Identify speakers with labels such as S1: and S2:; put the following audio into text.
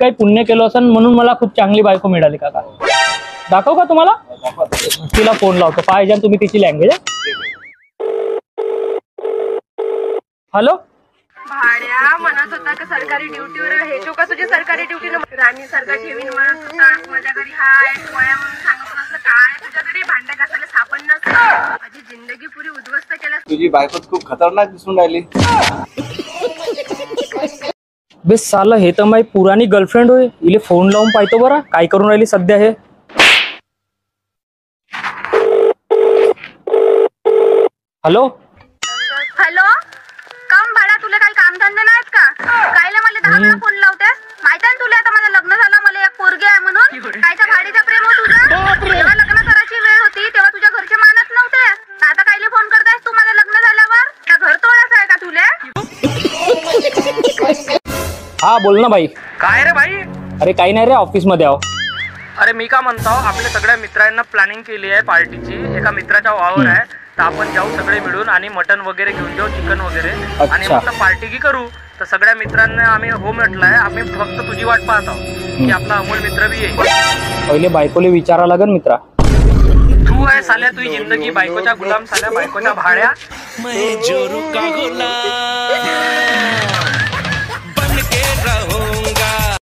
S1: काही पुण्य केलं असेल म्हणून मला खूप चांगली बायको मिळाली काका। दाखव का तुम्हाला? तिला फोन लावतो, पाहिजे तुम्ही तिची लँग्वेज। हॅलो,
S2: भाड्या म्हणत होता की सरकारी ड्युटीवर आहे तो का तुझी सरकारी ड्युटी राणी सारखा ठेवीन म्हणत होता। माझ्या घरी हाय पोया म्हणून सांगत नसलं काय तुझ्या घरी भांडे घासायला सापड नसतं। माझी जिंदगी पुरी उद्ध्वस्त केला।
S3: तुझी बायको खूप खतरनाक दिसून राहिली।
S1: बे साला, हे तर माझी पुराणी गर्लफ्रेंड होय। इले फोन लावून पाहतो बरं काय करून राहिली सध्या हे। हॅलो
S2: हॅलो, काम भाड्या तुला काही कामधंदे नाहीत का? कायले मला 10 वेळा फोन लावतेस? माहिती आहे तुला आता माझं लग्न झालं, मला एक पोरगी आहे म्हणून। कायच्या भाडीचा प्रेम हो तुझं? जेव्हा लग्न करायची वेळ होती तेव्हा तुझ्या घरचे मानत नव्हते, आता कायले फोन करतायस तू माझं लग्न झाल्यावर? त्या घर तोडायचं आहे का तुले?
S1: हा बोल ना भाई।
S4: काय रे भाई?
S1: अरे काही नाही रे, ऑफिस मध्ये आहो।
S4: अरे मी का म्हणतो, आपल्या सगळ्या मित्रांना प्लॅनिंग केली आहे पार्टीची। एका मित्राच्या वावर आहे तर आपण जाऊ सगळे मिळून आणि मटन वगैरे घेऊन जाऊ, चिकन वगैरे, आणि मग पार्टी की करू। तर सगळ्या मित्रांना आम्ही हो म्हटलंय, आम्ही फक्त तुझी वाट पाहत आहोत की आपला अमोल मित्र बी येईल।
S1: पहिले बायकोले विचारा लागेल मित्रा।
S4: तू आहे साल्या, तुझी जिंदगी बायकोच्या गुलाम साल्या, बायकोच्या भाड्या।